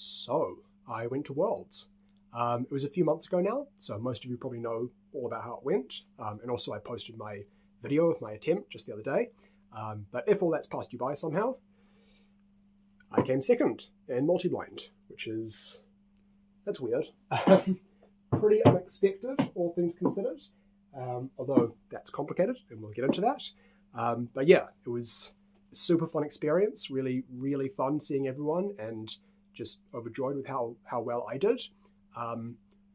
So, I went to Worlds. It was a few months ago now, so most of you probably know all about how it went. And also I posted my video of my attempt just the other day. But if all that's passed you by somehow, I came second in multi-blind, that's weird. Pretty unexpected, all things considered. Although that's complicated, and we'll get into that. But yeah, it was a super fun experience, really, really fun seeing everyone, and just overjoyed with how well I did.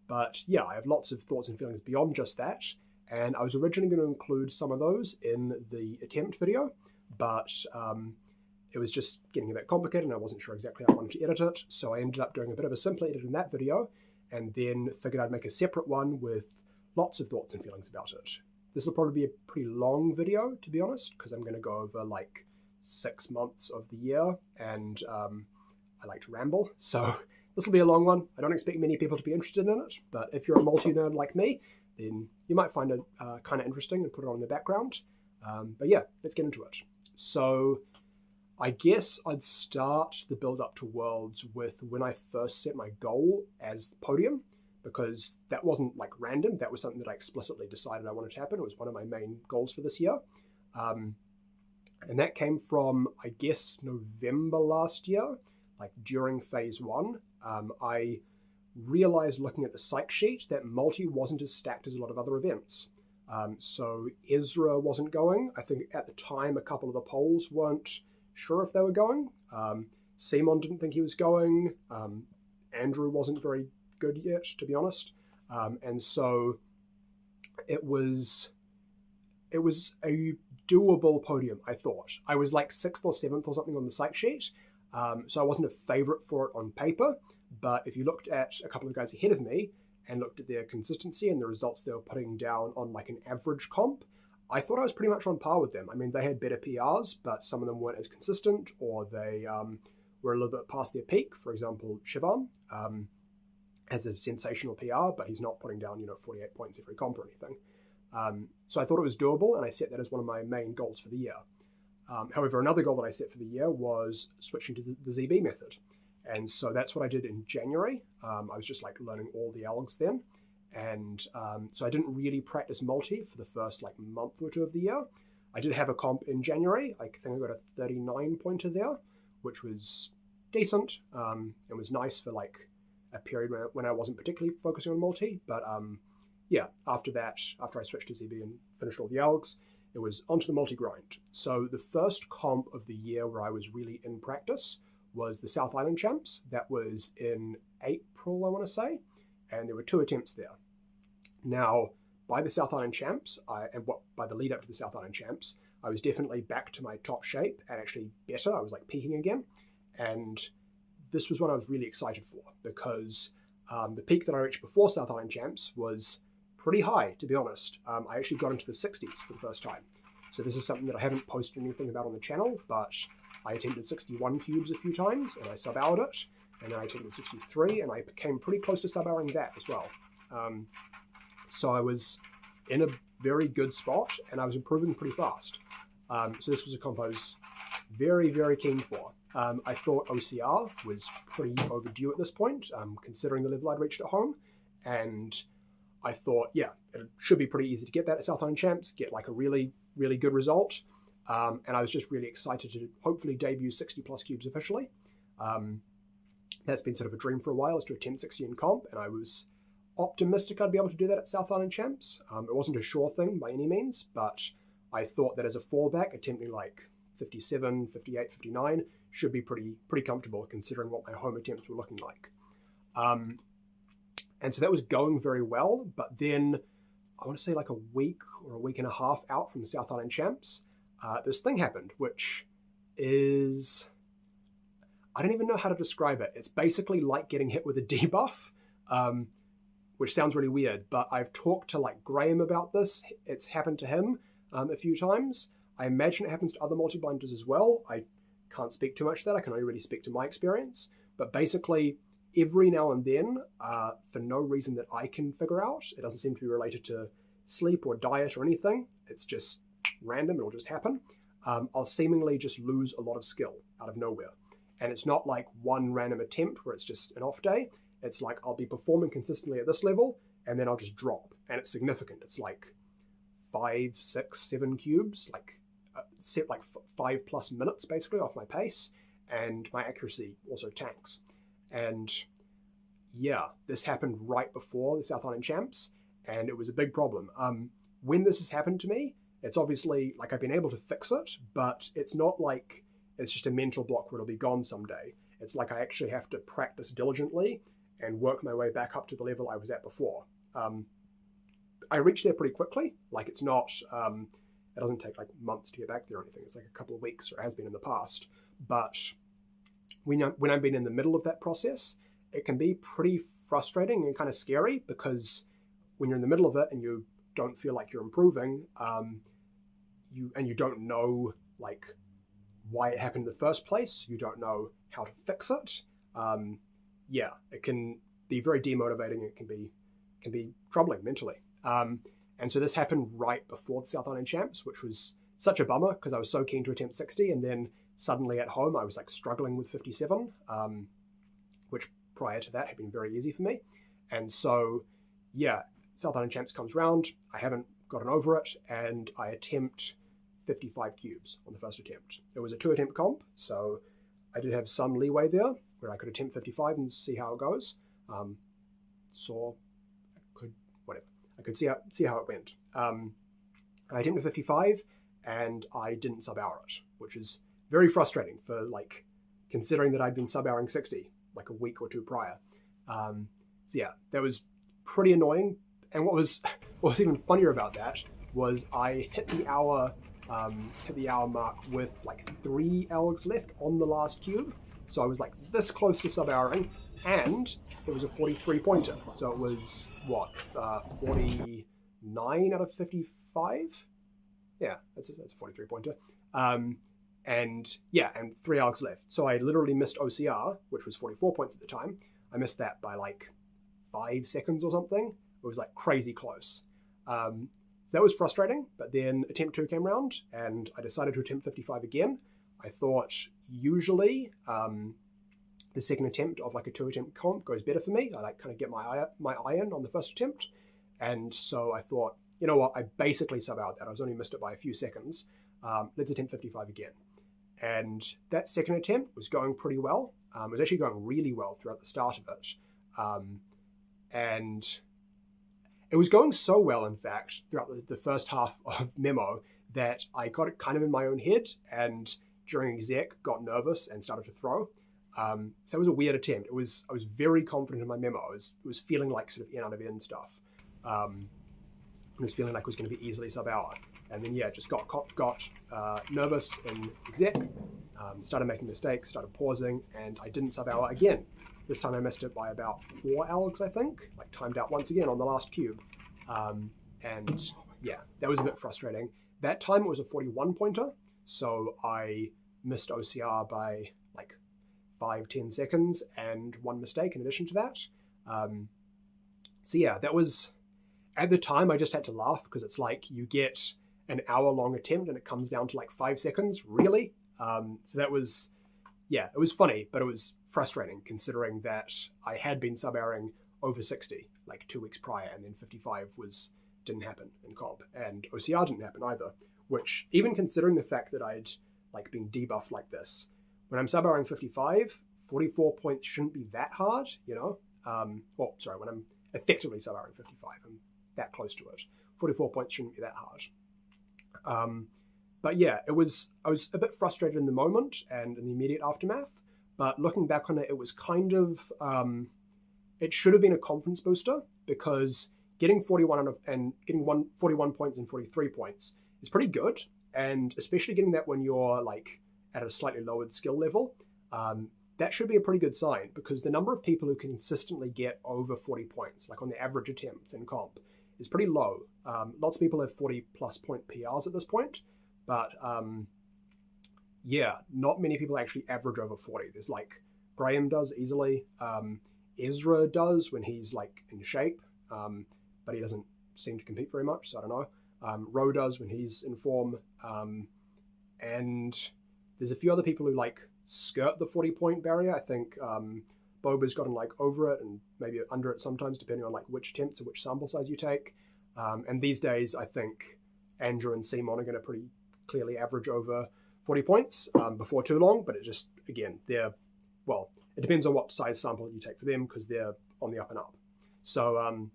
But yeah, I have lots of thoughts and feelings beyond just that, and I was originally going to include some of those in the attempt video, but it was just getting a bit complicated and I wasn't sure exactly how I wanted to edit it, so I ended up doing a bit of a simpler edit in that video, and then figured I'd make a separate one with lots of thoughts and feelings about it. This will probably be a pretty long video, to be honest, because I'm going to go over like 6 months of the year, and I like to ramble, so this will be a long one. I don't expect many people to be interested in it, but if you're a multi-nerd like me, then you might find it kind of interesting and put it on in the background. But yeah, let's get into it. So I guess I'd start the build up to Worlds with when I first set my goal as the podium, because that wasn't like random. That was something that I explicitly decided I wanted to happen. It was one of my main goals for this year. And that came from, I guess, November last year, like during phase 1. I realized looking at the psych sheet that multi wasn't as stacked as a lot of other events. So Ezra wasn't going. I think at the time a couple of the polls weren't sure if they were going. Simon didn't think he was going. Andrew wasn't very good yet, to be honest. And so it was a doable podium, I thought. I was like 6th or 7th or something on the psych sheet. So I wasn't a favorite for it on paper, but if you looked at a couple of guys ahead of me and looked at their consistency and the results they were putting down on like an average comp, I thought I was pretty much on par with them. I mean, they had better PRs, but some of them weren't as consistent, or they were a little bit past their peak. For example, Shivam has a sensational PR, but he's not putting down 48 points every comp or anything. So I thought it was doable, and I set that as one of my main goals for the year. However, another goal that I set for the year was switching to the ZB method. And so that's what I did in January. I was just like learning all the algs then. And so I didn't really practice multi for the first like month or two of the year. I did have a comp in January. I think I got a 39 pointer there, which was decent. It was nice for like a period when I wasn't particularly focusing on multi. But yeah, after that, after I switched to ZB and finished all the algs, it was onto the multi-grind. So the first comp of the year where I was really in practice was the South Island Champs. That was in April, I want to say, and there were 2 attempts there. Now, by the South Island Champs, by the lead up to the South Island Champs, I was definitely back to my top shape and actually better. I was like peaking again, and this was what I was really excited for, because the peak that I reached before South Island Champs was pretty high, to be honest. I actually got into the 60s for the first time. So this is something that I haven't posted anything about on the channel, but I attempted 61 cubes a few times, and I sub-hourred it, and then I attempted 63, and I came pretty close to sub-houring that as well. So I was in a very good spot, and I was improving pretty fast. So this was a comp I was very, very keen for. I thought OCR was pretty overdue at this point, considering the level I'd reached at home, and I thought, yeah, it should be pretty easy to get that at South Island Champs, get like a really, really good result. And I was just really excited to hopefully debut 60 plus cubes officially. That's been sort of a dream for a while, is to attempt 60 in comp, and I was optimistic I'd be able to do that at South Island Champs. It wasn't a sure thing by any means, but I thought that as a fallback, attempting like 57, 58, 59 should be pretty comfortable considering what my home attempts were looking like. And so that was going very well, but then I want to say like a week or a week and a half out from the South Island Champs, this thing happened, which is, I don't even know how to describe it. It's basically like getting hit with a debuff, which sounds really weird, but I've talked to like Graham about this. It's happened to him a few times. I imagine it happens to other multi-blinders as well. I can't speak too much to that. I can only really speak to my experience, but basically every now and then, for no reason that I can figure out, it doesn't seem to be related to sleep or diet or anything. It's just random. It'll just happen. I'll seemingly just lose a lot of skill out of nowhere. And it's not like one random attempt where it's just an off day. It's like I'll be performing consistently at this level, and then I'll just drop. And it's significant. It's like 5, 6, 7 cubes, like set like 5+ minutes basically off my pace, and my accuracy also tanks. And yeah, this happened right before the South Island Champs, and it was a big problem. When this has happened to me, it's obviously like I've been able to fix it, but it's not like it's just a mental block where it'll be gone someday. It's like I actually have to practice diligently and work my way back up to the level I was at before. I reached there pretty quickly. Like it's not, it doesn't take like months to get back there or anything. It's like a couple of weeks, or it has been in the past. But when I've been in the middle of that process, it can be pretty frustrating and kind of scary, because when you're in the middle of it and you don't feel like you're improving, you don't know like why it happened in the first place, you don't know how to fix it. Yeah, it can be very demotivating. It can be troubling mentally. And so this happened right before the South Island Champs, which was such a bummer because I was so keen to attempt 60, and then suddenly at home I was like struggling with 57, which prior to that had been very easy for me. And so yeah, South Island Champs comes round, I haven't gotten over it, and I attempt 55 cubes on the first attempt. It was a 2-attempt comp, so I did have some leeway there where I could attempt 55 and see how it goes. I could see how it went. I attempted 55 and I didn't sub-hour it, which is very frustrating for like considering that I'd been sub-houring 60 like a week or two prior. So yeah, that was pretty annoying. And what was even funnier about that was I hit the hour mark with like 3 algs left on the last cube. So I was like this close to sub-houring, and it was a 43 pointer. So it was what, 49 out of 55? Yeah, that's a 43 pointer. And yeah, and 3 algs left. So I literally missed OCR, which was 44 points at the time. I missed that by like 5 seconds or something. It was like crazy close. So that was frustrating, but then attempt 2 came round and I decided to attempt 55 again. I thought usually the second attempt of like a 2-attempt comp goes better for me. I like kind of get my eye in on the first attempt. And so I thought, you know what, I basically sub-out that. I was only missed it by a few seconds. Let's attempt 55 again. And that second attempt was going pretty well. It was actually going really well throughout the start of it. And it was going so well, in fact, throughout the first half of Memo that I got it kind of in my own head, and during exec got nervous and started to throw. So it was a weird attempt. I was very confident in my memo. It was feeling like sort of in out of in stuff. It was feeling like it was going to be easily sub-hour. And then yeah, just got nervous in exec, started making mistakes, started pausing, and I didn't sub-hour again. This time I missed it by about 4 algs, I think, like timed out once again on the last cube. And yeah, that was a bit frustrating. That time it was a 41 pointer, so I missed OCR by like 5-10 seconds and 1 mistake in addition to that. So yeah, that was, at the time I just had to laugh because it's like you get an hour-long attempt and it comes down to like 5 seconds, really? So that was, yeah, it was funny, but it was frustrating considering that I had been sub-houring over 60 like 2 weeks prior, and then 55 didn't happen in comp, and OCR didn't happen either, which even considering the fact that I'd like been debuffed like this, when I'm sub-houring 55, 44 points shouldn't be that hard, you know? When I'm effectively sub-houring 55, I'm that close to it. 44 points shouldn't be that hard. But yeah, I was a bit frustrated in the moment and in the immediate aftermath, but looking back on it, it was kind of, it should have been a confidence booster, because getting 41 points and 43 points is pretty good. And especially getting that when you're like at a slightly lowered skill level, that should be a pretty good sign, because the number of people who consistently get over 40 points, like on the average attempts in comp, is pretty low. Lots of people have 40 plus point PRs at this point, but yeah, not many people actually average over 40. There's like, Graham does easily, Ezra does when he's like in shape, but he doesn't seem to compete very much, so I don't know. Ro does when he's in form, and there's a few other people who like skirt the 40-point barrier. I think Boba's gotten like over it and maybe under it sometimes, depending on like which attempts or which sample size you take. And these days, I think Andrew and Simon are going to pretty clearly average over 40 points before too long. But it just, again, it depends on what size sample you take for them because they're on the up and up. So,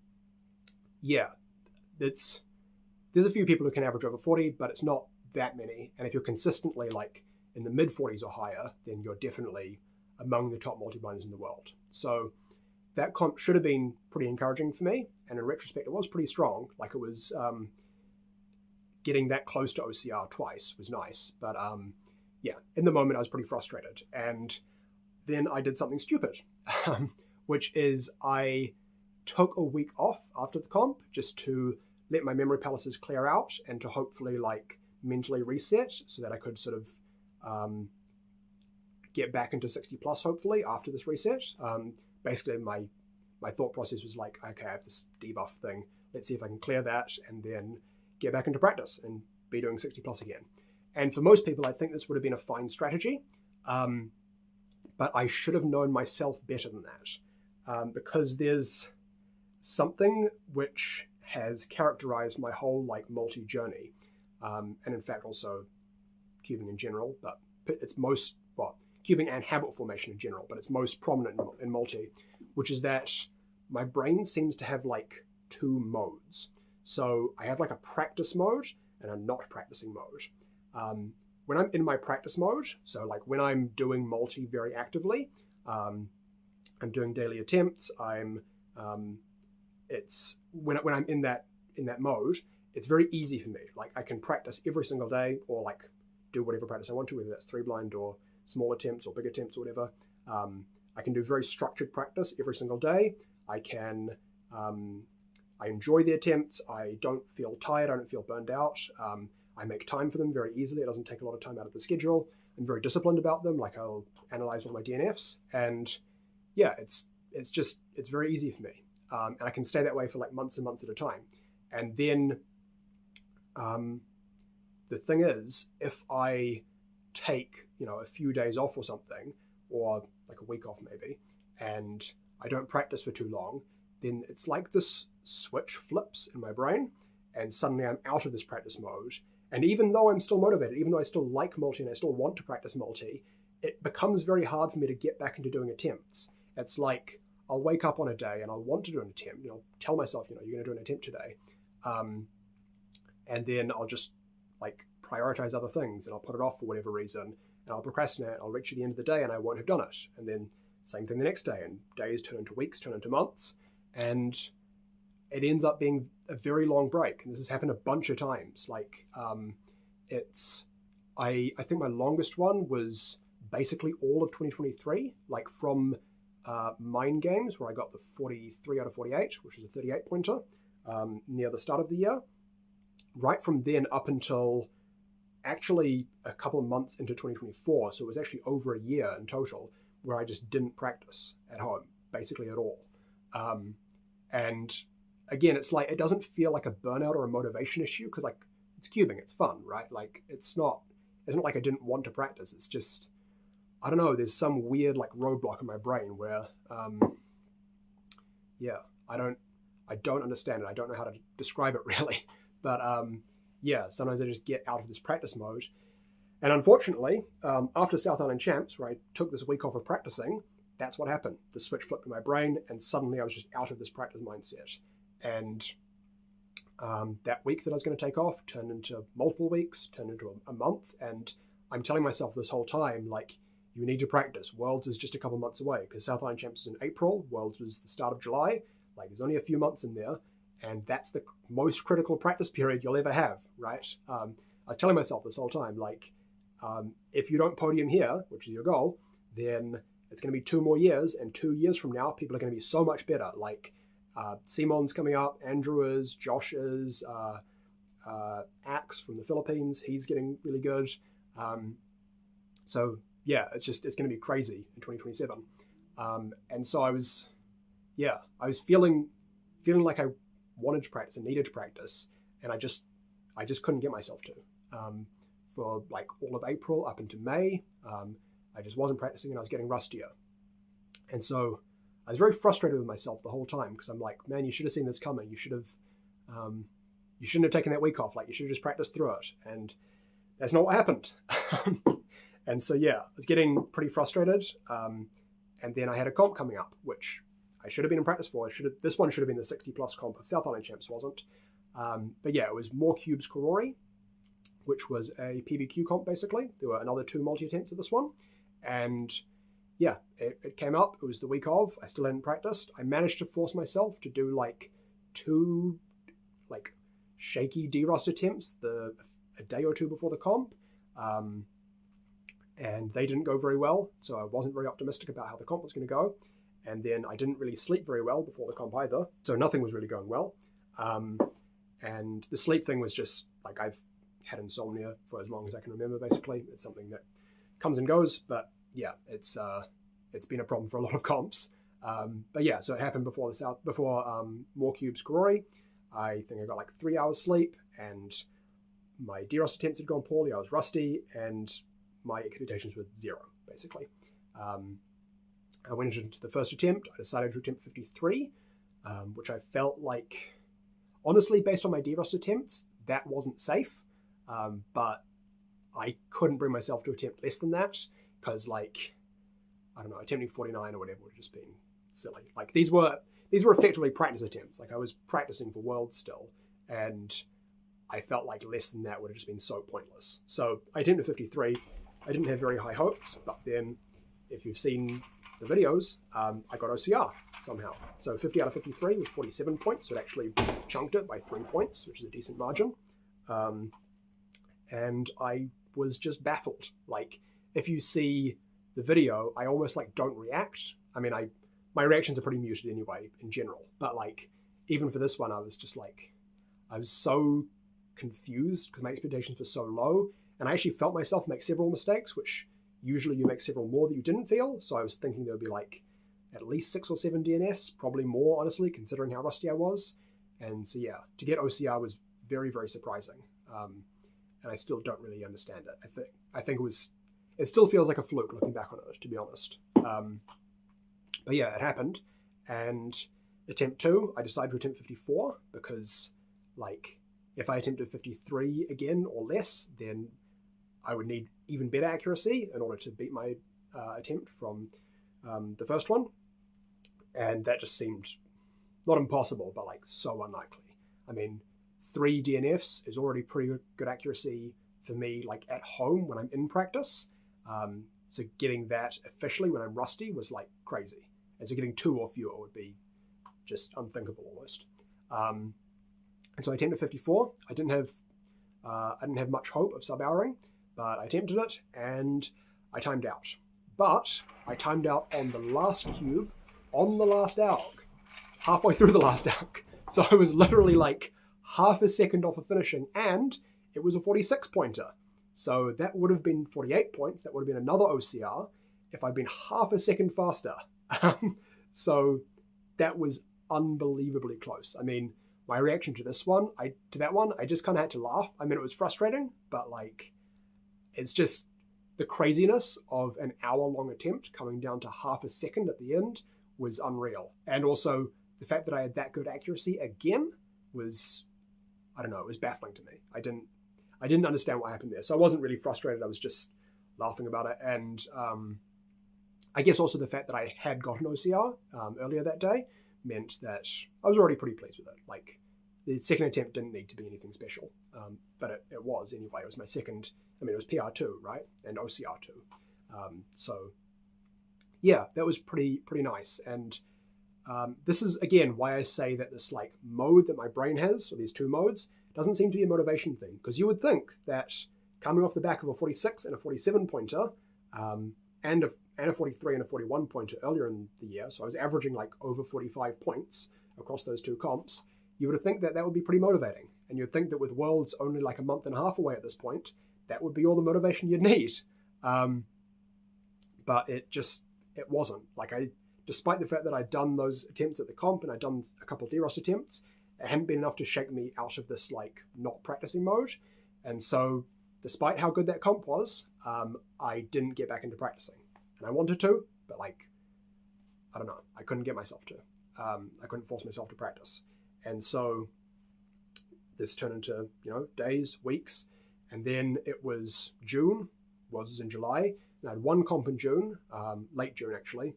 there's a few people who can average over 40, but it's not that many. And if you're consistently like in the mid 40s or higher, then you're definitely among the top multi-blinders in the world. So that comp should have been pretty encouraging for me. And in retrospect, it was pretty strong. Like it was getting that close to OCR twice was nice. But in the moment, I was pretty frustrated. And then I did something stupid, which is I took a week off after the comp just to let my memory palaces clear out and to hopefully like mentally reset so that I could sort of get back into 60 plus hopefully after this reset. Basically my thought process was like, okay, I have this debuff thing. Let's see if I can clear that and then get back into practice and be doing 60 plus again. And for most people, I think this would have been a fine strategy. But I should have known myself better than that because there's something which has characterized my whole like multi journey, and in fact also cubing in general, but it's cubing and habit formation in general, but it's most prominent in multi, which is that my brain seems to have like two modes. So I have like a practice mode and a not practicing mode. When I'm in my practice mode, so like when I'm doing multi very actively, I'm doing daily attempts, it's when I'm in that mode, it's very easy for me. Like I can practice every single day or like do whatever practice I want to, whether that's 3 blind or small attempts or big attempts or whatever. I can do very structured practice every single day. I enjoy the attempts. I don't feel tired. I don't feel burned out. I make time for them very easily. It doesn't take a lot of time out of the schedule. I'm very disciplined about them. Like I'll analyze all my DNFs and it's very easy for me. And I can stay that way for like months and months at a time. And then the thing is, if I take, a few days off or something, or like a week off maybe, and I don't practice for too long, then it's like this switch flips in my brain and suddenly I'm out of this practice mode. And even though I'm still motivated, even though I still like multi and I still want to practice multi, it becomes very hard for me to get back into doing attempts. It's like I'll wake up on a day and I'll want to do an attempt. Tell myself, you're going to do an attempt today. And then I'll just like prioritize other things and I'll put it off for whatever reason and I'll procrastinate. I'll reach the end of the day and I won't have done it. And then same thing the next day, and days turn into weeks, turn into months. And it ends up being a very long break. And this has happened a bunch of times. Like I think my longest one was basically all of 2023, like from Mind Games, where I got the 43 out of 48, which was a 38 pointer near the start of the year. Right from then up until actually a couple of months into 2024, so it was actually over a year in total, where I just didn't practice at home, basically at all. And again, it's like, it doesn't feel like a burnout or a motivation issue, because like it's cubing, it's fun, right? Like it's not like I didn't want to practice. It's just, I don't know, there's some weird like roadblock in my brain where, I don't understand it. I don't know how to describe it really. But sometimes I just get out of this practice mode. And unfortunately, after South Island Champs, where I took this week off of practicing, that's what happened. The switch flipped in my brain, and suddenly I was just out of this practice mindset. And that week that I was going to take off turned into multiple weeks, turned into a month. And I'm telling myself this whole time, like, you need to practice. Worlds is just a couple months away, because South Island Champs was in April. Worlds was the start of July. Like, there's only a few months in there. And that's the most critical practice period you'll ever have, right? I was telling myself this whole time, like, if you don't podium here, which is your goal, then it's going to be 2 more years. And 2 years from now, people are going to be so much better. Like, Simon's coming up, Andrew is, Josh is, Axe from the Philippines, he's getting really good. So yeah, it's going to be crazy in 2027. And so I was feeling like I wanted to practice and needed to practice, and I just couldn't get myself to. For like all of April up into May, I I just wasn't practicing and I was getting rustier. And so I was very frustrated with myself the whole time because I'm like, man, you should have seen this coming. You shouldn't have taken that week off. Like, you should have just practiced through it. And that's not what happened. And so, yeah, I was getting pretty frustrated. And then I had a comp coming up, which I should have been in practice for. This one should have been the 60 plus comp of South Island Champs, wasn't. But yeah, it was more Cubes Corori, which was a PBQ comp basically. There were another 2 multi-attempts at this one. And yeah, it came up. It was the week of. I still hadn't practiced. I managed to force myself to do like 2 like shaky D-Rust attempts a day or 2 before the comp. And they didn't go very well, so I wasn't very optimistic about how the comp was going to go. And then I didn't really sleep very well before the comp either, so nothing was really going well. And the sleep thing was just, like, I've had insomnia for as long as I can remember, basically. It's something that comes and goes, but yeah, it's been a problem for a lot of comps. But yeah, so it happened before more Cubes Corori. I think I got like 3 hours sleep, and my D-Rust attempts had gone poorly. I was rusty, and my expectations were 0, basically. I went into the first attempt. I decided to attempt 53, which I felt like, honestly, based on my D-Rust attempts, that wasn't safe. But I couldn't bring myself to attempt less than that because, like, I don't know, attempting 49 or whatever would have just been silly. Like, these were effectively practice attempts. Like, I was practicing for Worlds still, and I felt like less than that would have just been so pointless. So I attempted 53. I didn't have very high hopes, but then if you've seen the videos, I got OCR somehow. So 50 out of 53 was 47 points. So it actually chunked it by 3 points, which is a decent margin. And I was just baffled. Like, if you see the video, I almost like don't react. I mean, my reactions are pretty muted anyway in general, but like, even for this one, I was just like, I was so confused because my expectations were so low, and I actually felt myself make several mistakes, which usually you make several more that you didn't feel. So I was thinking there would be like at least 6 or 7 DNFs, probably more, honestly, considering how rusty I was. And so yeah, to get OCR was very, very surprising. And I still don't really understand it. I think it still feels like a fluke looking back on it, to be honest. But yeah, it happened. And attempt 2, I decided to attempt 54 because, like, if I attempted 53 again or less, then I would need even better accuracy in order to beat my attempt from the first one. And that just seemed not impossible, but like so unlikely. I mean, 3 DNFs is already pretty good accuracy for me, like at home when I'm in practice. So getting that officially when I'm rusty was like crazy. And so getting 2 or fewer would be just unthinkable almost. And so I attempted 54. I didn't have much hope of sub-houring, but I attempted it and I timed out. But I timed out on the last cube, on the last alg, halfway through the last alg. So I was literally like half a second off of finishing, and it was a 46 pointer. So that would have been 48 points. That would have been another OCR if I'd been half a second faster. So that was unbelievably close. I mean, my reaction to that one, I just kind of had to laugh. I mean, it was frustrating, but like, it's just the craziness of an hour-long attempt coming down to half a second at the end was unreal. And also the fact that I had that good accuracy again was, I don't know, it was baffling to me. I didn't understand what happened there. So I wasn't really frustrated. I was just laughing about it. And I guess also the fact that I had got an OCR earlier that day meant that I was already pretty pleased with it. Like, the second attempt didn't need to be anything special, but it was anyway. It was my second, I mean, it was PR2, right? And OCR2. So yeah, that was pretty nice. And this is, again, why I say that this like mode that my brain has, or these 2 modes, doesn't seem to be a motivation thing. Because you would think that coming off the back of a 46 and a 47 pointer, and a 43 and a 41 pointer earlier in the year, so I was averaging like over 45 points across those 2 comps, you would think that would be pretty motivating. And you'd think that with Worlds only like a month and a half away at this point, that would be all the motivation you'd need. But it wasn't. Like, despite the fact that I'd done those attempts at the comp and I'd done a couple of D-Rust attempts, it hadn't been enough to shake me out of this like not practicing mode. And so despite how good that comp was, I didn't get back into practicing. and I wanted to, but like, I don't know, I couldn't get myself to. I couldn't force myself to practice. And so this turned into, days, weeks, and then it was June, was in July, and I had one comp in June, late June actually,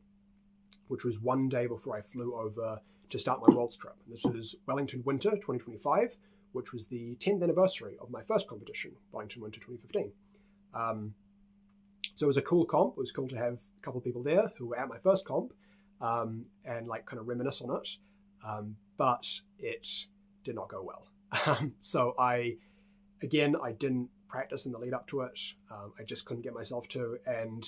which was one day before I flew over to start my Worlds trip. And this was Wellington Winter 2025, which was the 10th anniversary of my first competition, Wellington Winter 2015. So it was a cool comp. It was cool to have a couple of people there who were at my first comp, and like kind of reminisce on it. But it did not go well. So I didn't practice in the lead up to it. I just couldn't get myself to. And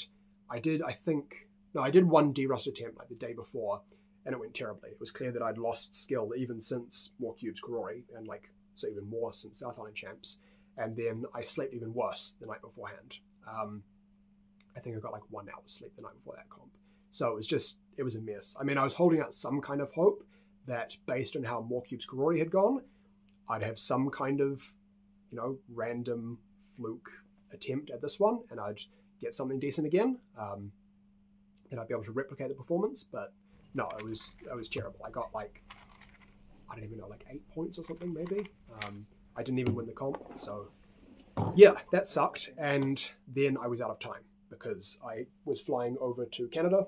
I did one derust attempt like the day before, and it went terribly. It was clear that I'd lost skill even since more Cubes Corori, and so even more since South Island Champs. And then I slept even worse the night beforehand. I think I got like 1 hour's sleep the night before that comp. So it was a mess. I mean, I was holding out some kind of hope that based on how more Cubes Corori had gone, I'd have some kind of, random fluke attempt at this one, and I'd get something decent again, and I'd be able to replicate the performance. But no, it was terrible. I got I don't even know, 8 points or something maybe. I didn't even win the comp. So yeah, that sucked. And then I was out of time because I was flying over to Canada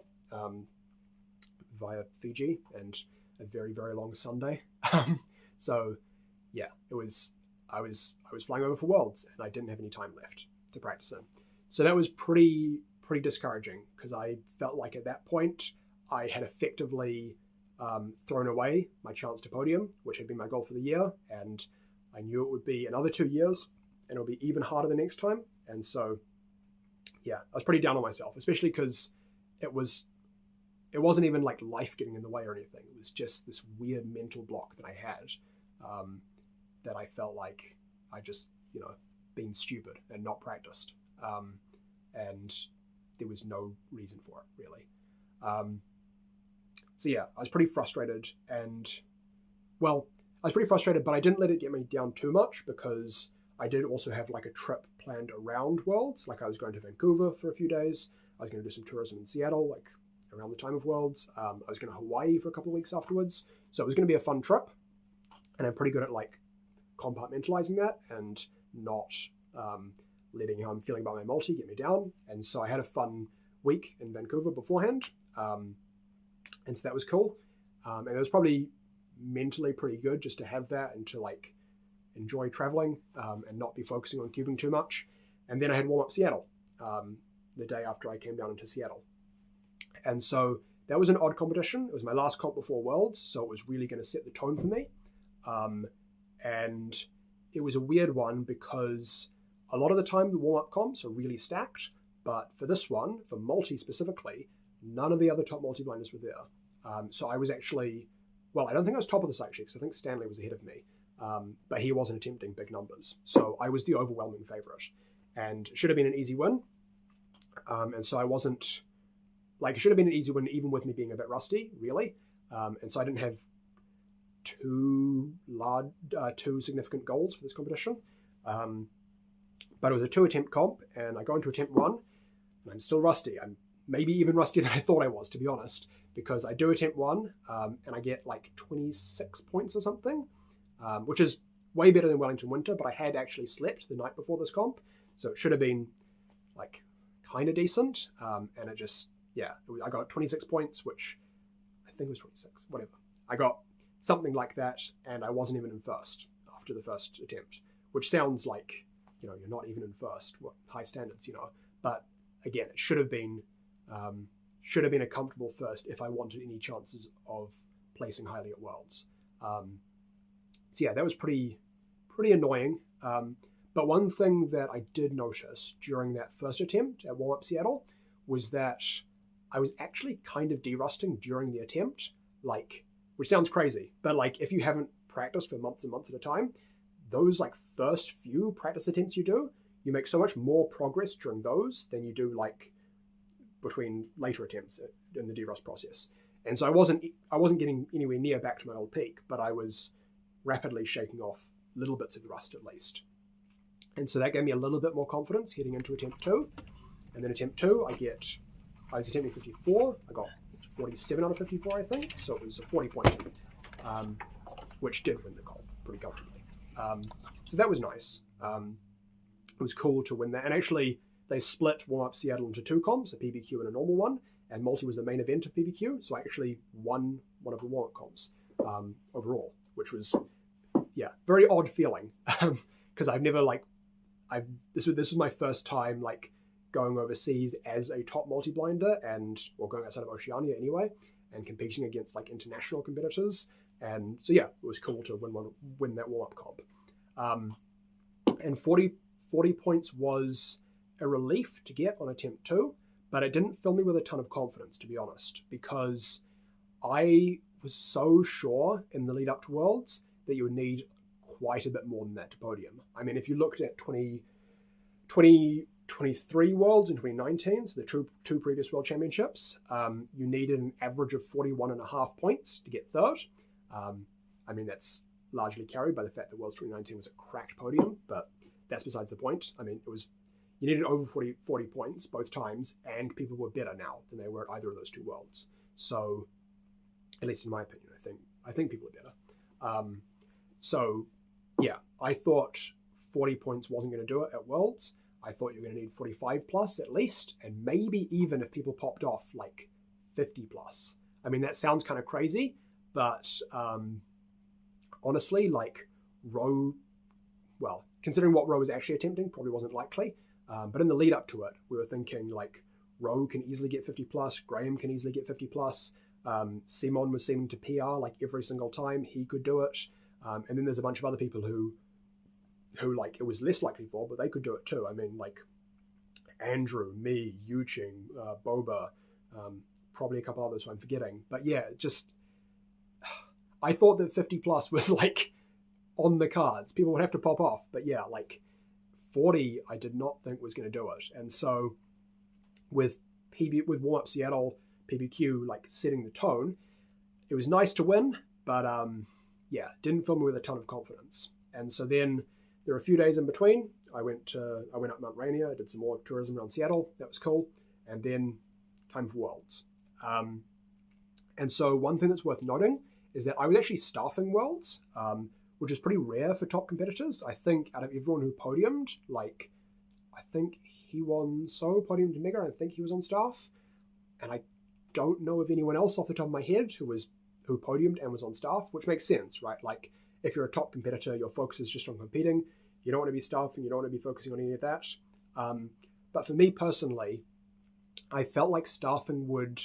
via Fiji, and a very, very long Sunday. So yeah, I was flying over for Worlds, and I didn't have any time left to practice in. So that was pretty discouraging, because I felt like at that point I had effectively thrown away my chance to podium, which had been my goal for the year, and I knew it would be another 2 years, and it would be even harder the next time. And so yeah, I was pretty down on myself, especially because it wasn't even like life getting in the way or anything. It was just this weird mental block that I had, that I felt like I just, been stupid and not practiced. And there was no reason for it, really. So yeah, I was pretty frustrated, but I didn't let it get me down too much, because I did also have like a trip planned around Worlds. Like I was going to Vancouver for a few days. I was going to do some tourism in Seattle, like around the time of Worlds. I was going to Hawaii for a couple of weeks afterwards. So it was going to be a fun trip. And I'm pretty good at like compartmentalizing that and not letting how I'm feeling about my multi get me down. And so I had a fun week in Vancouver beforehand. And so that was cool. And it was probably mentally pretty good just to have that and to like enjoy traveling and not be focusing on cubing too much. And then I had warm-up Seattle the day after I came down into Seattle. And so that was an odd competition. It was my last comp before Worlds, so it was really going to set the tone for me. And it was a weird one because a lot of the time the warm-up comps are really stacked, but for this one, for multi specifically, none of the other top multi-blinders were there. So I was actually, I don't think I was top of this actually, because I think Stanley was ahead of me, but he wasn't attempting big numbers. So I was the overwhelming favorite, and it should have been an easy win. And so I wasn't, it should have been an easy win even with me being a bit rusty, really. And so I didn't have two significant goals for this competition. But it was a 2-attempt comp, and I go into attempt 1, and I'm still rusty. I'm maybe even rustier than I thought I was, to be honest, because I do attempt 1, and I get like 26 points or something, which is way better than Wellington Winter, but I had actually slept the night before this comp, so it should have been like kind of decent, and it just, I got 26 points, which I think it was 26, whatever. I got something like that, and I wasn't even in first after the first attempt, which sounds like, you're not even in first, what high standards, but again, it should have been a comfortable first if I wanted any chances of placing highly at Worlds. So yeah, that was pretty annoying. But one thing that I did notice during that first attempt at warm-up Seattle was that I was actually kind of derusting during the attempt, which sounds crazy, but if you haven't practiced for months and months at a time, those first few practice attempts you make so much more progress during those than you do between later attempts in the derust process. And so I wasn't getting anywhere near back to my old peak, but I was rapidly shaking off little bits of the rust at least. And so that gave me a little bit more confidence heading into attempt 2. And then attempt 2, I get I was attempting 54. I got 47 out of 54, I think. So it was a 40-point team, which did win the comp pretty comfortably. So that was nice. It was cool to win that. And actually, they split Warm Up Seattle into two comps, a PBQ and a normal one. And multi was the main event of PBQ. So I actually won one of the warm-up comps overall, which was, very odd feeling. Because I've never, this was my first time, going overseas as a top multi-blinder or going outside of Oceania anyway, and competing against international competitors. And so it was cool to win that warm-up comp. And 40 points was a relief to get on attempt 2, but it didn't fill me with a ton of confidence, to be honest, because I was so sure in the lead up to Worlds that you would need quite a bit more than that to podium. I mean, if you looked at 2023 Worlds and 2019, so the two previous World Championships, you needed an average of 41.5 points to get third. I mean, that's largely carried by the fact that Worlds 2019 was a cracked podium, but that's besides the point. I mean, you needed over 40 points both times, and people were better now than they were at either of those two Worlds. So, at least in my opinion, I think people are better. I thought 40 points wasn't going to do it at Worlds. I thought you were going to need 45 plus at least, and maybe even if people popped off 50 plus. I mean, that sounds kind of crazy, but honestly, Roe, considering what Roe was actually attempting, probably wasn't likely. But in the lead up to it, we were thinking Roe can easily get 50 plus, Graham can easily get 50 plus. Simon was seeming to PR every single time he could do it. And then there's a bunch of other people who it was less likely for, but they could do it too. I mean, Andrew, me, Yuching, Boba, probably a couple others who I'm forgetting. But I thought that 50 plus was on the cards. People would have to pop off. But 40 I did not think was going to do it. And so with Warm Up Seattle, PBQ setting the tone, it was nice to win, but didn't fill me with a ton of confidence. And so then there were a few days in between. I went up Mount Rainier, did some more tourism around Seattle. That was cool. And then time for Worlds. And so one thing that's worth noting is that I was actually staffing Worlds, which is pretty rare for top competitors. I think out of everyone who podiumed, I think he won podiumed Mega, and I think he was on staff. And I don't know of anyone else off the top of my head who podiumed and was on staff, which makes sense, right? If you're a top competitor, your focus is just on competing. You don't want to be staffing, you don't want to be focusing on any of that. But for me personally, I felt like staffing would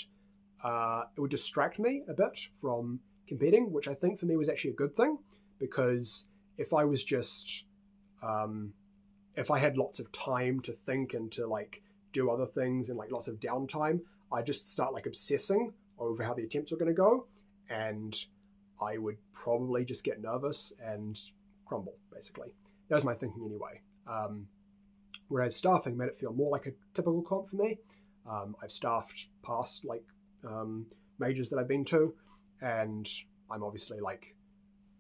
distract me a bit from competing, which I think for me was actually a good thing, because if I was just, if I had lots of time to think and to do other things and lots of downtime, I just start obsessing over how the attempts are going to go, and I would probably just get nervous and crumble, basically. That was my thinking anyway. Whereas staffing made it feel more like a typical comp for me. I've staffed past majors that I've been to, and I'm obviously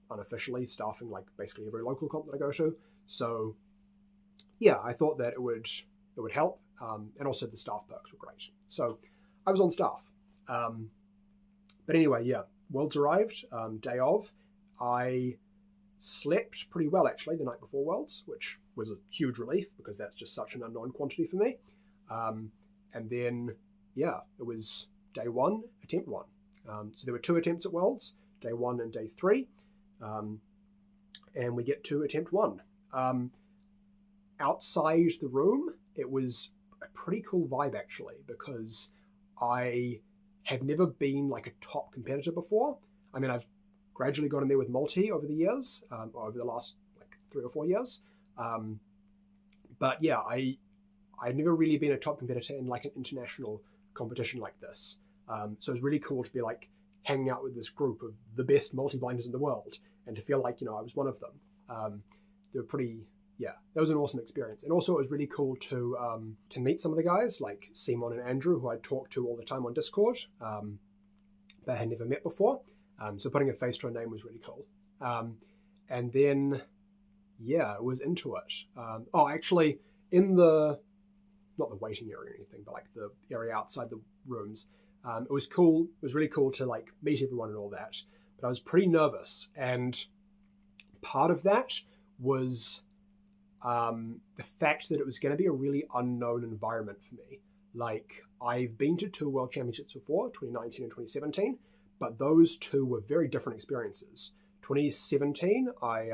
unofficially staffing basically every local comp that I go to. So I thought that it would help, and also the staff perks were great. So I was on staff. But anyway, Worlds arrived, day of. I slept pretty well actually the night before Worlds, which was a huge relief because that's just such an unknown quantity for me. And then, it was day 1, attempt 1. So there were 2 attempts at Worlds, day 1 and day 3. And we get to attempt 1. Outside the room, it was a pretty cool vibe actually, because I have never been a top competitor before. I mean, I've gradually got in there with multi over the years, over the last 3 or 4 years. But I've never really been a top competitor in an international competition like this. So it was really cool to be hanging out with this group of the best multi-blinders in the world, and to feel I was one of them. They were pretty, that was an awesome experience. And also it was really cool to meet some of the guys like Simon and Andrew, who I'd talked to all the time on Discord, but had never met before. So putting a face to a name was really cool. And then, it was into it. Actually, in the not the waiting area or anything, but like the area outside the rooms. It was cool. It was really cool to like meet everyone and all that. But I was pretty nervous, and part of that was the fact that it was going to be a really unknown environment for me. Like, I've been to two World Championships before, 2019 and 2017, but those two were very different experiences. 2017, I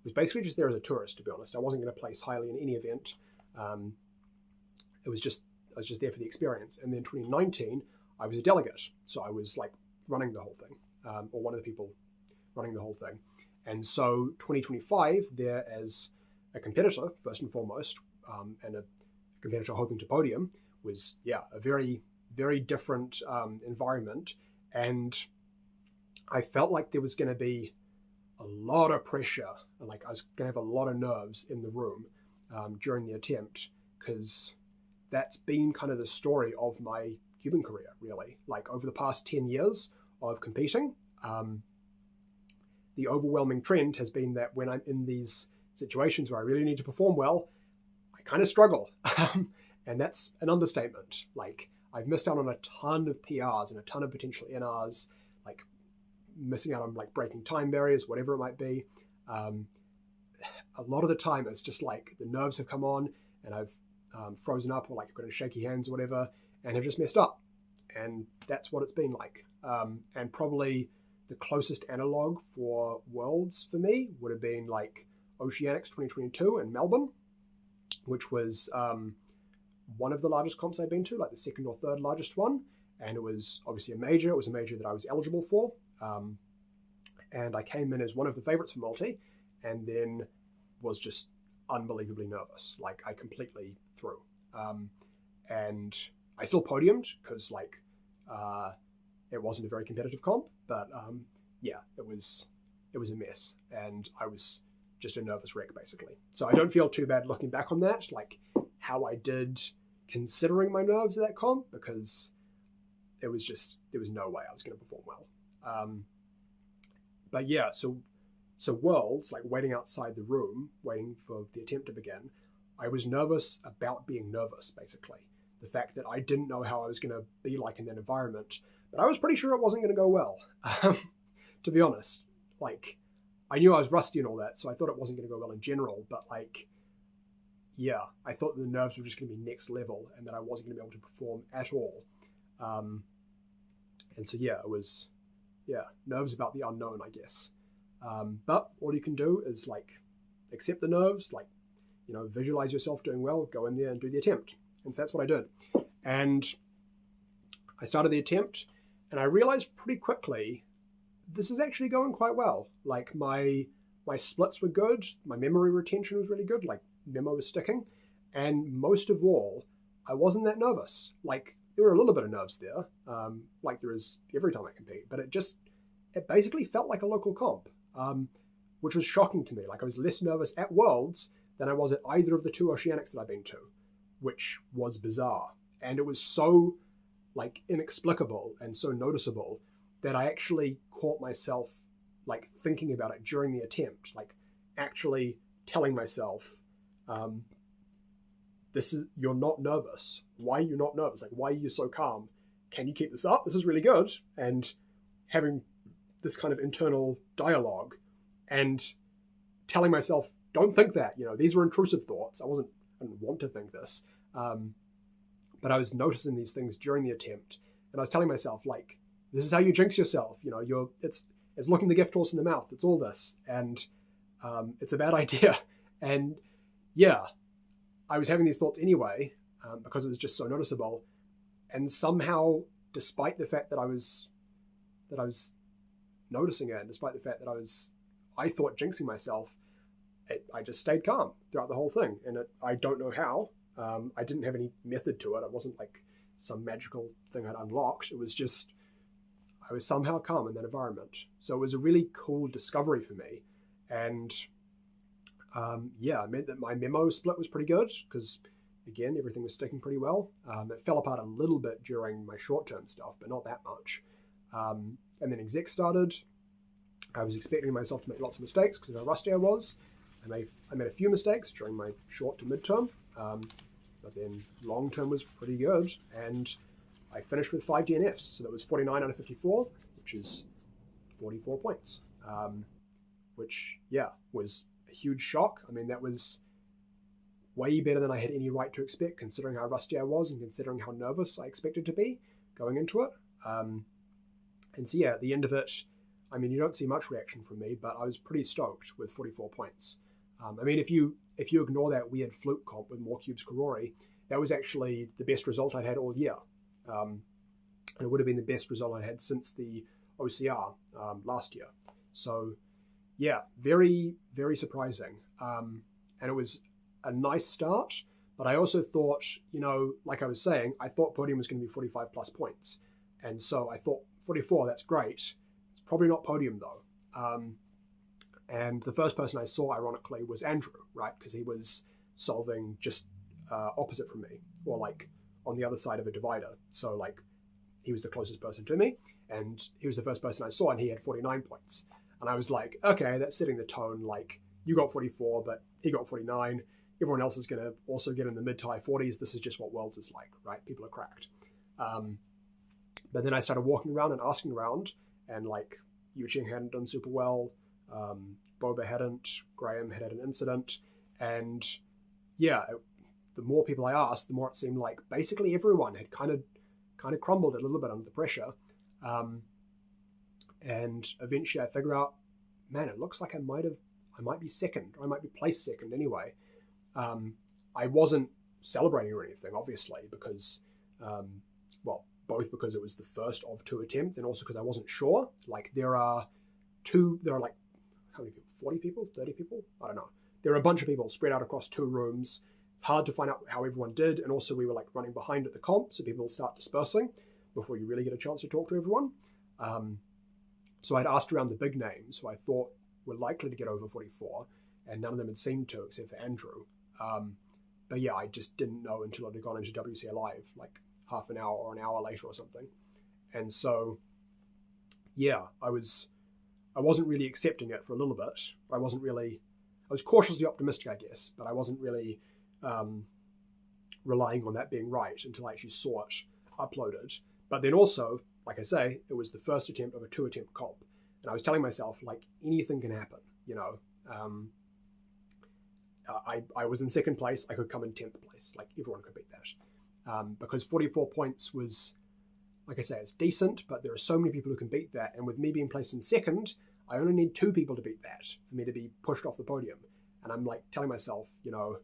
was basically just there as a tourist, to be honest. I wasn't going to place highly in any event. I was just there for the experience. And then 2019, I was a delegate, so I was like running the whole thing, or one of the people running the whole thing. And so 2025, there as a competitor, first and foremost, and a competitor hoping to podium, was, a very, very different environment. And I felt like there was going to be a lot of pressure, and like I was going to have a lot of nerves in the room during the attempt, because that's been kind of the story of my cubing career, really. Like, over the past 10 years of competing, the overwhelming trend has been that when I'm in these situations where I really need to perform well, I kind of struggle. And that's an understatement. Like, I've missed out on a ton of PRs and a ton of potential NRs, like missing out on like breaking time barriers, whatever it might be. A lot of the time it's just like the nerves have come on and I've frozen up, or like got in shaky hands or whatever, and have just messed up. And that's what it's been like. And probably the closest analog for Worlds for me would have been like Oceanics 2022 in Melbourne, which was one of the largest comps I've been to, like the second or third largest one. And it was obviously a major. It was a major that I was eligible for. And I came in as one of the favorites for multi, and then was just unbelievably nervous. Like, I completely threw. And I still podiumed because like it wasn't a very competitive comp, but it was a mess, and I was just a nervous wreck basically. So I don't feel too bad looking back on that, like how I did considering my nerves at that comp, because there was no way I was going to perform well. But yeah, so Worlds, like waiting outside the room, waiting for the attempt to begin, I was nervous about being nervous, basically. The fact that I didn't know how I was going to be like in that environment, but I was pretty sure it wasn't going to go well, to be honest. Like, I knew I was rusty and all that, so I thought it wasn't going to go well in general, but like, yeah, I thought the nerves were just going to be next level and that I wasn't going to be able to perform at all. And so, it was, nerves about the unknown, I guess. But all you can do is like accept the nerves, like, visualize yourself doing well, go in there and do the attempt. And so that's what I did. And I started the attempt, and I realized pretty quickly, this is actually going quite well. Like, my splits were good, my memory retention was really good, like memo was sticking, and most of all, I wasn't that nervous. Like, there were a little bit of nerves there, like there is every time I compete, but it basically felt like a local comp, which was shocking to me. Like, I was less nervous at Worlds than I was at either of the two Oceanics that I've been to, which was bizarre. And it was so like inexplicable and so noticeable that I actually caught myself like thinking about it during the attempt, like actually telling myself, you're not nervous. Why are you not nervous? Like, why are you so calm? Can you keep this up? This is really good. And having this kind of internal dialogue and telling myself, don't think that, these were intrusive thoughts. I didn't want to think this. But I was noticing these things during the attempt, and I was telling myself, like, this is how you jinx yourself. It's looking the gift horse in the mouth. It's all this, and it's a bad idea. And I was having these thoughts anyway, because it was just so noticeable. And somehow, despite the fact that I was noticing it, and despite the fact that I thought jinxing myself, I just stayed calm throughout the whole thing. And I don't know how. I didn't have any method to it. It wasn't like some magical thing I'd unlocked. It was just, I was somehow calm in that environment. So it was a really cool discovery for me. And it meant that my memo split was pretty good, because again, everything was sticking pretty well. It fell apart a little bbit during my short-term stuff, but not that much. And then exec started. I was expecting myself to make lots of mistakes because of how rusty I was. I made a few mistakes during my short to midterm. but then long term was pretty good, and I finished with 5 DNFs, so that was 49 out of 54, which is 44 points, which, yeah, was a huge shock. I mean, that was way better than I had any right to expect, considering how rusty I was and considering how nervous I expected to be going into it. And so, yeah, at the end of it, I mean, you don't see much reaction from me, but I was pretty stoked with 44 points. I mean, if you ignore that weird fluke comp with more Cubes Corori, that was actually the best result I'd had all year. And it would have been the best result I had since the OCR last year. So, yeah, very, very surprising. And it was a nice start, but I also thought, you know, like I was saying, I thought podium was going to be 45 plus points. And so I thought 44, that's great. It's probably not podium though. And the first person I saw, ironically, was Andrew, right? Because he was solving just opposite from me, or like on the other side of a divider. So like he was the closest person to me, and he was the first person I saw, and he had 49 points. And I was like, okay, that's setting the tone. Like, you got 44, but he got 49. Everyone else is going to also get in the mid to high 40s. This is just what Worlds is like, right? People are cracked. But then I started walking around and asking around, and like Yuching hadn't done super well. Boba hadn't, Graham had an incident, and yeah, the more people I asked, the more it seemed like basically everyone had kind of crumbled a little bit under the pressure. And eventually I figured out, man, it looks like I might be second, or I might be placed second anyway. I wasn't celebrating or anything, obviously, because, well, both because it was the first of 2 attempts, and also because I wasn't sure. Like, there are like, how many people? 40 people? 30 people? I don't know. There are a bunch of people spread out across 2 rooms. It's hard to find out how everyone did, and also we were like running behind at the comp, so people start dispersing before you really get a chance to talk to everyone. So I'd asked around the big names who I thought were likely to get over 44, and none of them had seemed to, except for Andrew. But yeah, I just didn't know until I'd have gone into WCA Live, like half an hour or an hour later or something. And so, yeah, I wasn't really accepting it for a little bit. I was cautiously optimistic, I guess, but I wasn't really relying on that being right until I actually saw it uploaded. But then also, like I say, it was the first attempt of a 2-attempt comp. And I was telling myself, like, anything can happen, you know. I was in second place. I could come in 10th place. Like, everyone could beat that. Because 44 points was, like I say, it's decent, but there are so many people who can beat that. And with me being placed in second, I only need 2 people to beat that for me to be pushed off the podium. And I'm like telling myself, you know,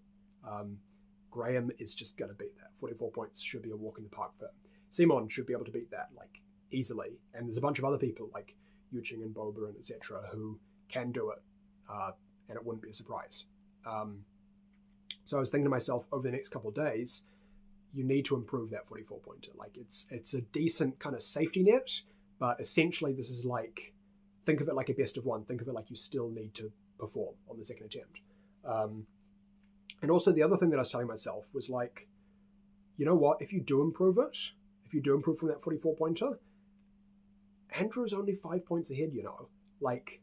Graham is just going to beat that. 44 points should be a walk in the park for him. Simon should be able to beat that, like, easily. And there's a bunch of other people like Yuching and Boba and etc. who can do it, and it wouldn't be a surprise. So I was thinking to myself, over the next couple of days, you need to improve that 44 pointer. Like, it's a decent kind of safety net, but essentially this is like, think of it like a best of one. Think of it like you still need to perform on the second attempt. And also the other thing that I was telling myself was like, you know what, if you do improve it, if you do improve from that 44 pointer, Andrew's only 5 points ahead, you know. Like,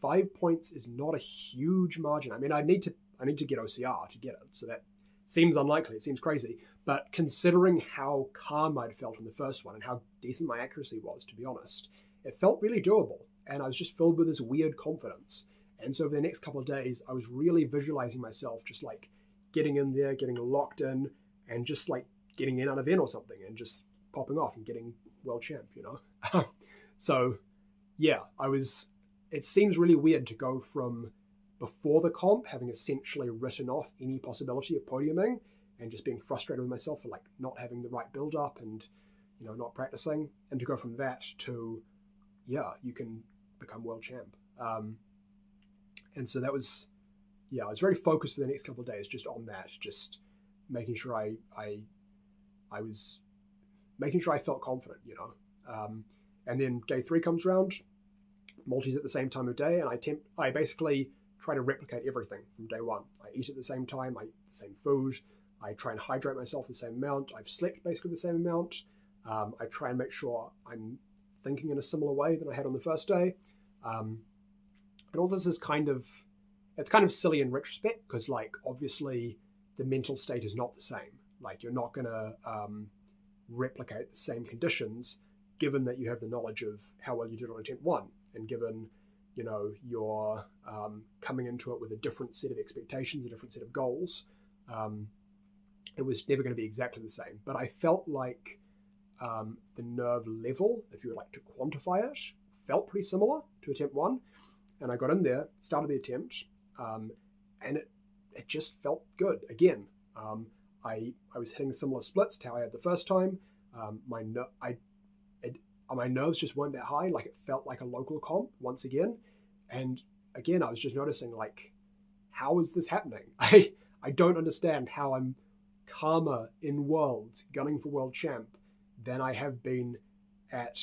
5 points is not a huge margin. I mean, I need to get OCR to get it, so that seems unlikely. It seems crazy. But considering how calm I'd felt in the first one and how decent my accuracy was, to be honest, it felt really doable. And I was just filled with this weird confidence. And so over the next couple of days, I was really visualizing myself just like getting in there, getting locked in, and just like getting in out of in or something, and just popping off and getting world champ, you know? So yeah, it seems really weird to go from before the comp, having essentially written off any possibility of podiuming and just being frustrated with myself for like not having the right build up and, you know, not practicing, and to go from that to, yeah, you can become world champ. And so that was, yeah, I was very focused for the next couple of days just on that, just making sure I was making sure I felt confident, you know. And then day 3 comes around, multis at the same time of day, and I basically try to replicate everything from day 1. I eat at the same time, I eat the same food, I try and hydrate myself the same amount, I've slept basically the same amount. I try and make sure I'm thinking in a similar way than I had on the first day. And all this is it's kind of silly in retrospect, because like obviously the mental state is not the same. Like you're not going to replicate the same conditions, given that you have the knowledge of how well you did on attempt 1, and given you're coming into it with a different set of expectations, a different set of goals. It was never going to be exactly the same, but I felt like the nerve level, if you would like to quantify it, felt pretty similar to attempt 1. And I got in there, started the attempt, and it just felt good again. I was hitting similar splits to how I had the first time. My nerves just weren't that high. Like it felt like a local comp once again. And again, I was just noticing like, how is this happening? I don't understand how I'm calmer in Worlds, gunning for world champ, than I have been at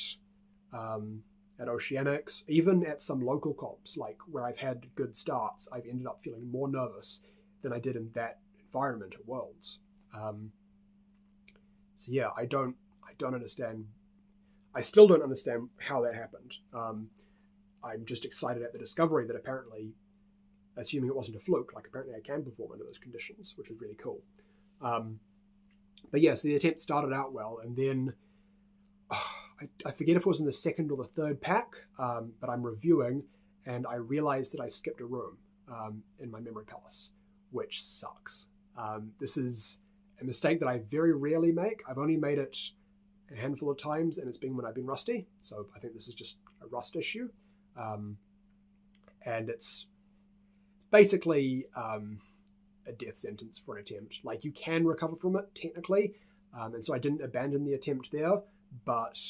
Oceanics, even at some local comps, like where I've had good starts. I've ended up feeling more nervous than I did in that environment at Worlds. So yeah, I don't understand. I still don't understand how that happened. I'm just excited at the discovery that apparently, assuming it wasn't a fluke, like apparently I can perform under those conditions, which is really cool. But yeah, so the attempt started out well, and then I forget if it was in the second or the third pack, but I'm reviewing, and I realized that I skipped a room in my memory palace, which sucks. This is a mistake that I very rarely make. I've only made it a handful of times, and it's been when I've been rusty, so I think this is just a rust issue. And it's basically a death sentence for an attempt. Like, you can recover from it, technically, and so I didn't abandon the attempt there, but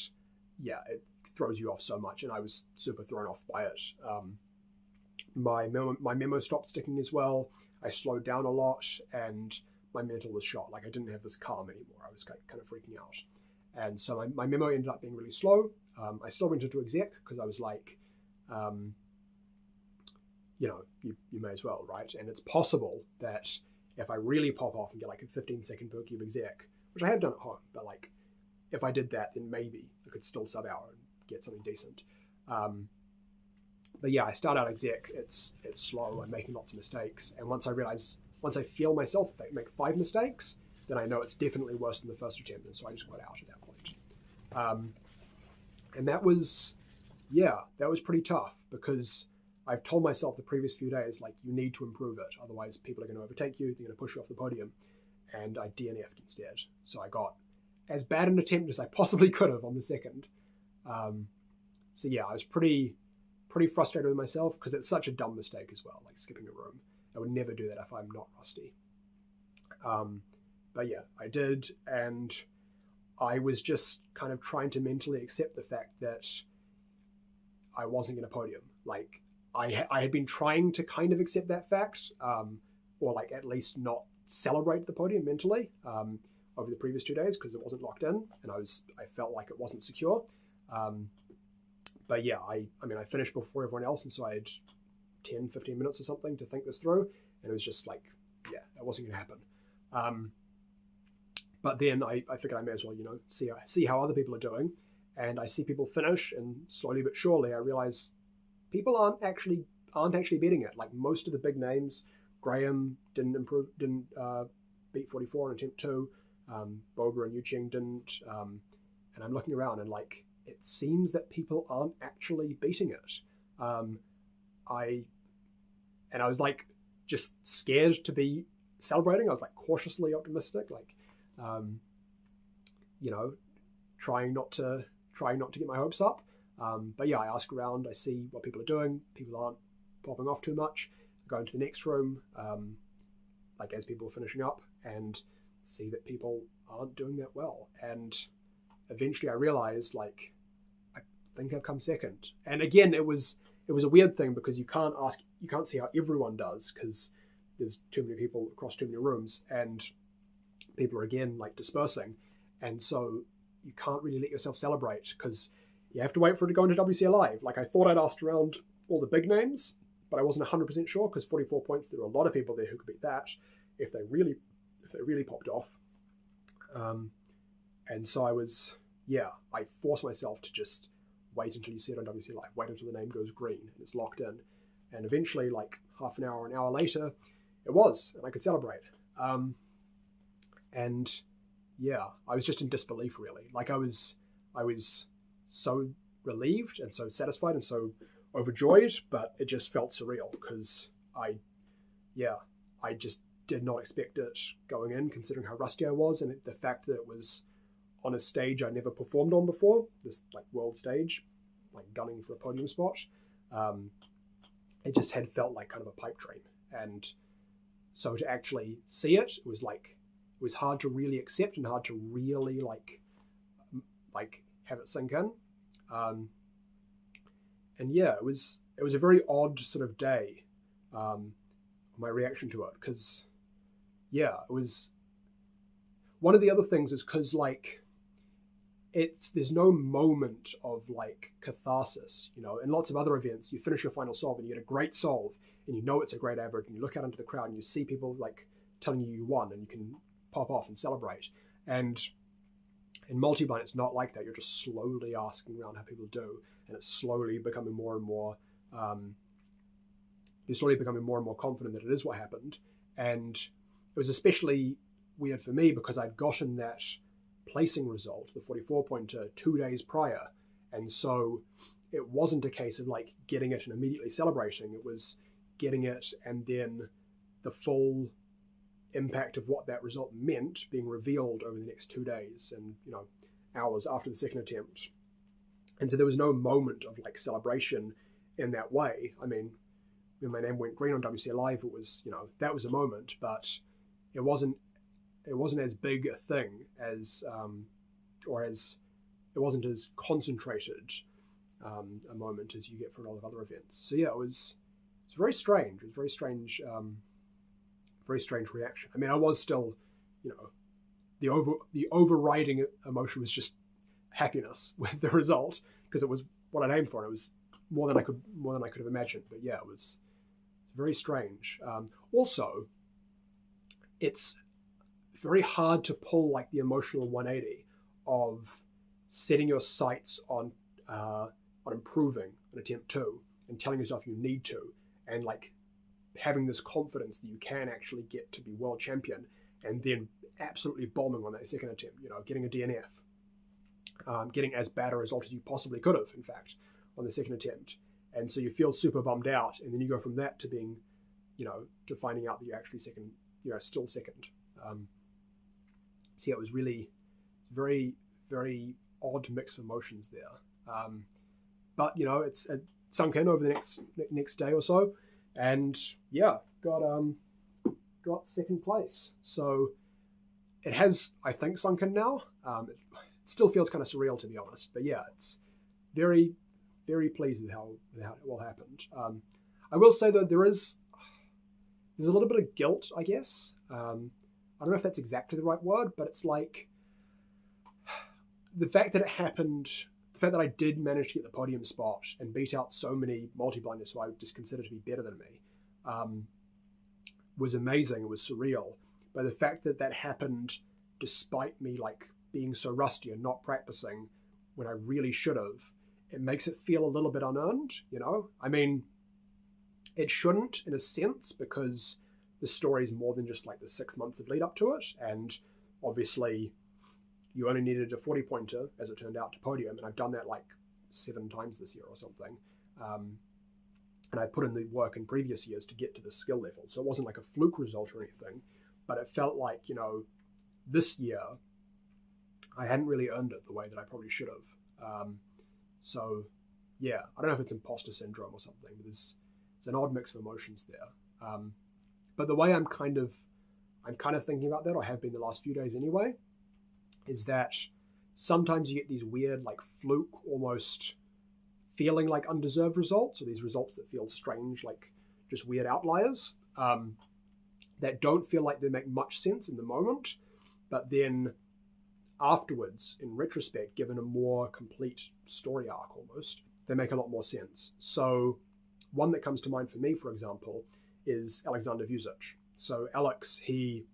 yeah, it throws you off so much, and I was super thrown off by it. My memo stopped sticking as well. I slowed down a lot, and my mental was shot. Like, I didn't have this calm anymore. I was kind of freaking out. And so my memo ended up being really slow. I still went into exec because I was like, you may as well, right? And it's possible that if I really pop off and get like a 15-second per cube exec, which I have done at home, but like if I did that, then maybe I could still sub hour and get something decent. But yeah, I start out exec, it's slow, I'm making lots of mistakes. And once I feel myself make 5 mistakes, then I know it's definitely worse than the first attempt. And so I just got out at that point. And that was pretty tough because I've told myself the previous few days, like, you need to improve it. Otherwise, people are going to overtake you. They're going to push you off the podium. And I DNF'd instead. So I got as bad an attempt as I possibly could have on the second. So yeah, I was pretty frustrated with myself because it's such a dumb mistake as well, like skipping a room. I would never do that if I'm not rusty. But yeah, I did. And I was just kind of trying to mentally accept the fact that I wasn't going to podium. Like, I had been trying to kind of accept that fact, or like at least not celebrate the podium mentally over the previous 2 days because it wasn't locked in and I felt like it wasn't secure. But yeah, I mean, I finished before everyone else, and so I had 10, 15 minutes or something to think this through, and it was just like, yeah, that wasn't going to happen. But then I figured I may as well, see how other people are doing, and I see people finish, and slowly but surely I realize people aren't actually beating it. Like, most of the big names, Graham didn't beat 44 on attempt 2, Boba and Yuching didn't, and I'm looking around and like, it seems that people aren't actually beating it. I was like just scared to be celebrating. I was like cautiously optimistic, like, trying not to get my hopes up. But yeah, I ask around, I see what people are doing. People aren't popping off too much. I go into the next room, like as people are finishing up, and see that people aren't doing that well. And eventually I realized, like, I think I've come second. And again, it was a weird thing because you can't see how everyone does because there's too many people across too many rooms, and people are again like dispersing. And so you can't really let yourself celebrate because you have to wait for it to go into WCA Live. Like, I thought I'd asked around all the big names, but I wasn't 100% sure because 44 points, there were a lot of people there who could beat that if they really popped off. And so I forced myself to just wait until you see it on WCA Live, wait until the name goes green and it's locked in. And eventually, like half an hour, an hour later, it was, and I could celebrate. And yeah, I was just in disbelief, really. Like I was so relieved and so satisfied and so overjoyed, but it just felt surreal because I just did not expect it going in, considering how rusty I was, and the fact that it was on a stage I never performed on before, this like world stage, like gunning for a podium spot. It just had felt like kind of a pipe dream, and so to actually see it, it was hard to really accept and hard to really like have it sink in. And yeah, it was a very odd sort of day, my reaction to it, because yeah, it was one of the other things is because like there's no moment of like catharsis, you know. In lots of other events, you finish your final solve and you get a great solve and you know it's a great average, and you look out into the crowd and you see people like telling you won, and you can pop off and celebrate. And in multi-blind, it's not like that. You're just slowly asking around how people do, and it's slowly becoming more and more. You're slowly becoming more and more confident that it is what happened. And it was especially weird for me because I'd gotten that placing result, the 44-pointer, 2 days prior, and so it wasn't a case of like getting it and immediately celebrating. It was getting it and then the full impact of what that result meant being revealed over the next 2 days and, you know, hours after the second attempt. And so there was no moment of like celebration in that way. I mean, when my name went green on WCA Live, it was, you know, that was a moment, but it wasn't as big a thing as, it wasn't as concentrated a moment as you get for a lot of other events. So yeah, it was very strange. It was very strange reaction. I mean, I was still, you know, the overriding emotion was just happiness with the result because it was what I aimed for. And it was more than I could have imagined. But yeah, it was very strange. Also, it's very hard to pull like the emotional 180 of setting your sights on improving on attempt 2 and telling yourself you need to, and like having this confidence that you can actually get to be world champion, and then absolutely bombing on that second attempt, you know, getting a DNF, getting as bad a result as you possibly could have, in fact, on the second attempt. And so you feel super bummed out, and then you go from that to being, you know, to finding out that you're actually second, you know, still second. So yeah, it was really very, very odd mix of emotions there. But, you know, it sunk in over the next day or so. And yeah, got second place. So it has, I think, sunk in now. It still feels kind of surreal, to be honest. But yeah, it's very, very pleased with how it all happened. I will say, though, there's a little bit of guilt, I guess. I don't know if that's exactly the right word, but it's like the fact that it happened, the fact that I did manage to get the podium spot and beat out so many multi-blinders who I would just consider to be better than me, was amazing. It was surreal. But the fact that that happened despite me like being so rusty and not practicing when I really should have, it makes it feel a little bit unearned, you know? I mean, it shouldn't in a sense, because the story is more than just like the 6 months of lead up to it. And obviously you only needed a 40-pointer, as it turned out, to podium. And I've done that like 7 times this year or something. And I put in the work in previous years to get to the skill level. So it wasn't like a fluke result or anything, but it felt like, you know, this year I hadn't really earned it the way that I probably should have. So yeah, I don't know if it's imposter syndrome or something, but it's an odd mix of emotions there. But the way I'm kind of thinking about that, or have been the last few days anyway, is that sometimes you get these weird, like fluke, almost feeling like undeserved results, or these results that feel strange, like just weird outliers, that don't feel like they make much sense in the moment, but then afterwards, in retrospect, given a more complete story arc almost, they make a lot more sense. So one that comes to mind for me, for example, is Alexander Vucic. So Alex, in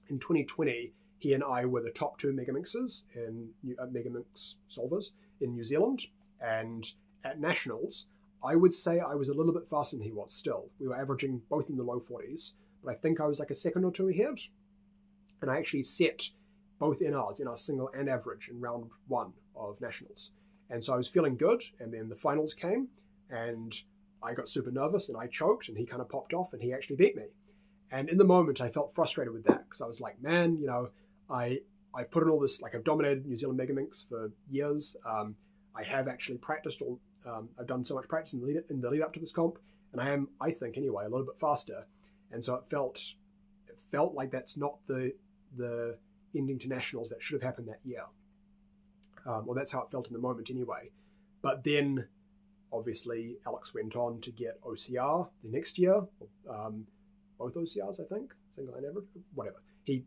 2020, he and I were the top 2 Megamixers in Megamix solvers in New Zealand. And at Nationals, I would say I was a little bit faster than he was still. We were averaging both in the low 40s, but I think I was like a second or two ahead. And I actually set both NRs, NR single and average, in round 1 of nationals. And so I was feeling good, and then the finals came, and I got super nervous, and I choked, and he kind of popped off, and he actually beat me. And in the moment, I felt frustrated with that, because I was like, man, I've put in all this, like I've dominated New Zealand Megaminx for years. I have actually practiced I've done so much practice in the lead up to this comp, and I am, I think anyway, a little bit faster. And so it felt like that's not the ending to nationals that should have happened that year. Well, that's how it felt in the moment anyway. But then, obviously, Alex went on to get OCR the next year. Both OCRs, I think, single and average, whatever. He'd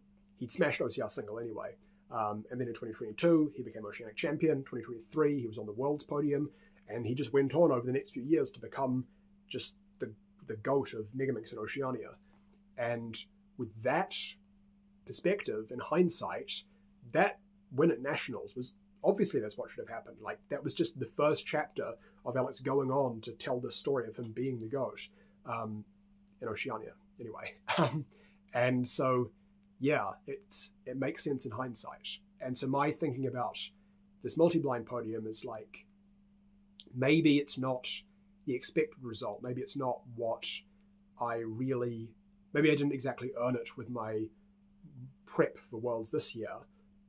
smashed OCR single anyway. And then in 2022, he became Oceanic champion. 2023, he was on the Worlds podium. And he just went on over the next few years to become just the GOAT of Megaminx in Oceania. And with that perspective, in hindsight, that win at nationals was obviously that's what should have happened. Like, that was just the first chapter of Alex going on to tell the story of him being the GOAT in Oceania anyway. And so, yeah, it makes sense in hindsight. And so my thinking about this multi-blind podium is like, maybe it's not the expected result. Maybe it's not what maybe I didn't exactly earn it with my prep for Worlds this year.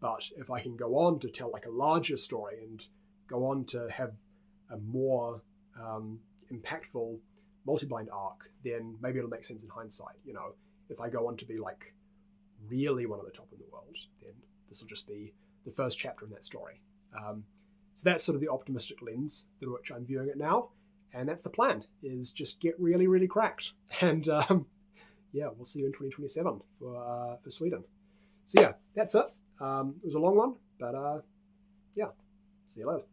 But if I can go on to tell like a larger story and go on to have a more impactful multi-blind arc, then maybe it'll make sense in hindsight. If I go on to be like really one of the top in the world, then this will just be the first chapter in that story. So that's sort of the optimistic lens through which I'm viewing it now. And that's the plan, is just get really, really cracked. And yeah, we'll see you in 2027 for Sweden. So yeah, that's it. It was a long one, but yeah, see you later.